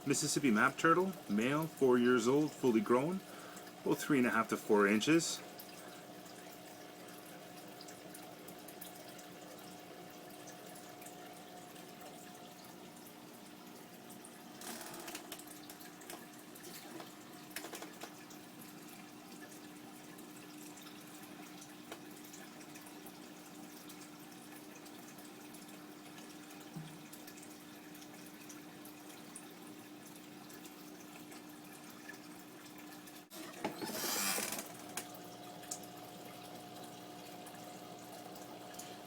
Mississippi map turtle, male, 4 years old, fully grown, about 3.5 to 4 inches.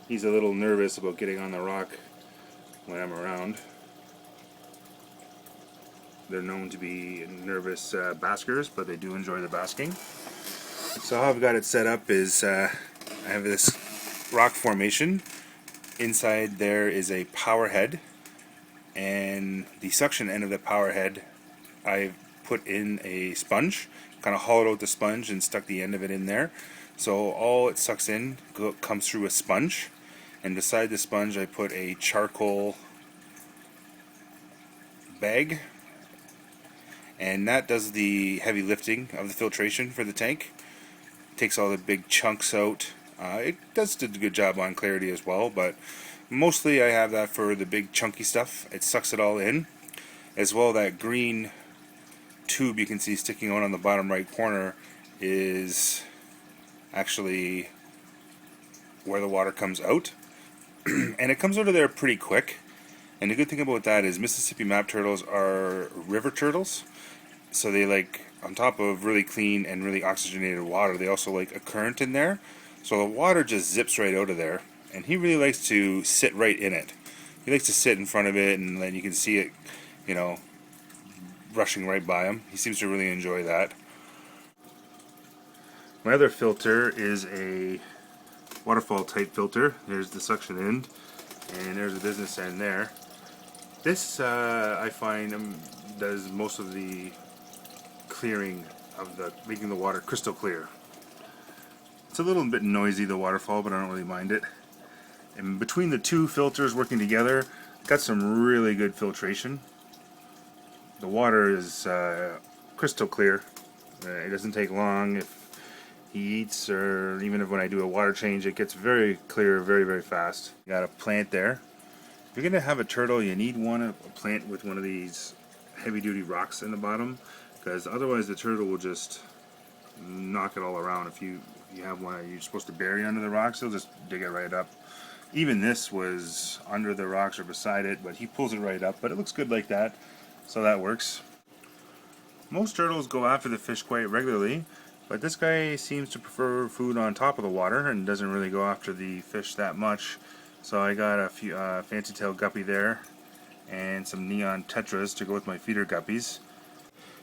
He's a little nervous about getting on the rock when I'm around. They're known to be nervous baskers, but they do enjoy the basking. So how I've got it set up is I have this rock formation. Inside there is a power head, and the suction end of the power head I've put in a sponge, kind of hollowed out the sponge and stuck the end of it in there. So all it sucks in comes through a sponge, and beside the sponge I put a charcoal bag, and that does the heavy lifting of the filtration for the tank. It takes all the big chunks out. It does a good job on clarity as well, but mostly I have that for the big chunky stuff. It sucks it all in. As well, that green tube you can see sticking out on the bottom right corner is actually where the water comes out. And it comes out of there pretty quick. And the good thing about that is Mississippi map turtles are river turtles. So they like, on top of really clean and really oxygenated water, they also like a current in there. So the water just zips right out of there. And he really likes to sit right in it. He likes to sit in front of it, and then you can see it, you know, rushing right by him. He seems to really enjoy that. My other filter is a waterfall type filter. There's the suction end, and there's the business end there. This I find does most of the clearing of making the water crystal clear. It's a little bit noisy, the waterfall, but I don't really mind it. And between the two filters working together, got some really good filtration. The water is crystal clear. It doesn't take long if he eats, or even if when I do a water change, it gets very clear very, very fast. Got a plant there. If you're going to have a turtle, you need a plant with one of these heavy-duty rocks in the bottom, because otherwise the turtle will just knock it all around. If you have one you're supposed to bury under the rocks, he'll just dig it right up. Even this was under the rocks or beside it, but he pulls it right up. But it looks good like that, so that works. Most turtles go after the fish quite regularly, but this guy seems to prefer food on top of the water and doesn't really go after the fish that much. So I got a few fancy tail guppy there and some neon tetras to go with my feeder guppies.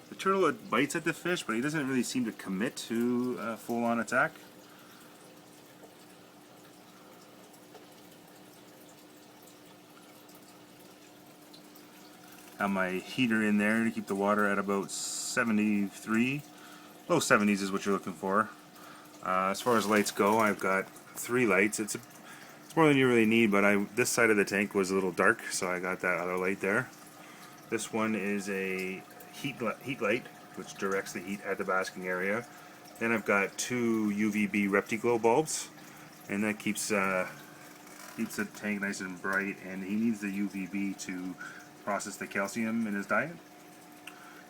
The turtle bites at the fish, but he doesn't really seem to commit to a full-on attack. Got my heater in there to keep the water at about 73. Low 70s is what you're looking for. As far as lights go, I've got 3 lights. It's more than you really need, but this side of the tank was a little dark, so I got that other light there. This one is a heat light, which directs the heat at the basking area. Then I've got 2 UVB ReptiGlow bulbs, and that keeps the tank nice and bright, and he needs the UVB to process the calcium in his diet.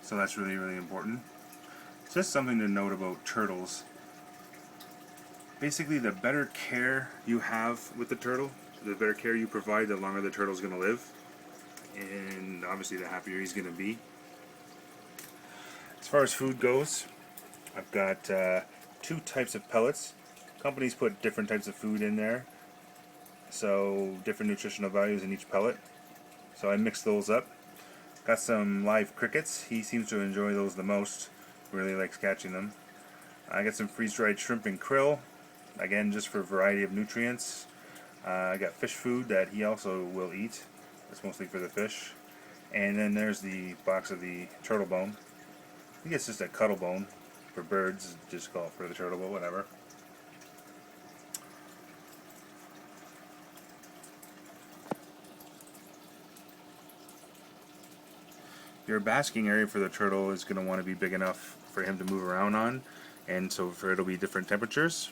So that's really, really important. Just something to note about turtles. Basically, the better care you have with the turtle, the better care you provide, the longer the turtle's going to live. And obviously the happier he's going to be. As far as food goes, I've got 2 types of pellets. Companies put different types of food in there, so different nutritional values in each pellet. So I mix those up. Got some live crickets. He seems to enjoy those the most. Really likes catching them. I got some freeze-dried shrimp and krill, again just for a variety of nutrients. I got fish food that he also will eat. It's mostly for the fish. And then there's the box of the turtle bone. I think it's just a cuddle bone for birds, just call it for the turtle, but whatever. your basking area for the turtle is going to want to be big enough for him to move around on, and so for it'll be different temperatures.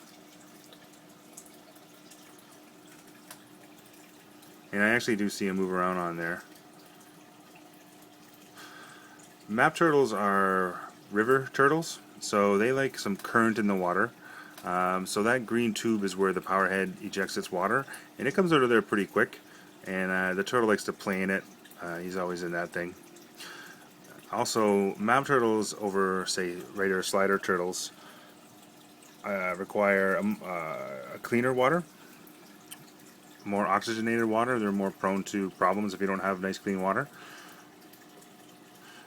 And I actually do see him move around on there. Map turtles are river turtles, so they like some current in the water. So that green tube is where the power head ejects its water, and it comes out of there pretty quick. And the turtle likes to play in it. He's always in that thing. Also, map turtles over, say, regular slider turtles require a cleaner water, more oxygenated water. They're more prone to problems if you don't have nice clean water.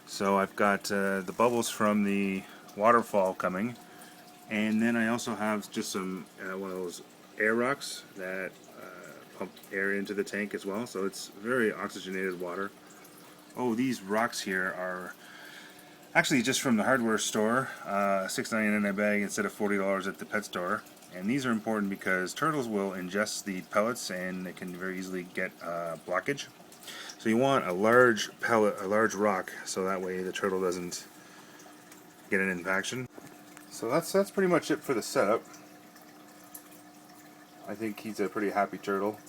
So I've got the bubbles from the waterfall coming, and then I also have just some one of those air rocks that pump air into the tank as well. So it's very oxygenated water. Oh, these rocks here are actually just from the hardware store, $6.99 a bag instead of $40 at the pet store. And these are important because turtles will ingest the pellets and they can very easily get blockage. So you want a large pellet, a large rock, so that way the turtle doesn't get an infection. So that's pretty much it for the setup. I think he's a pretty happy turtle.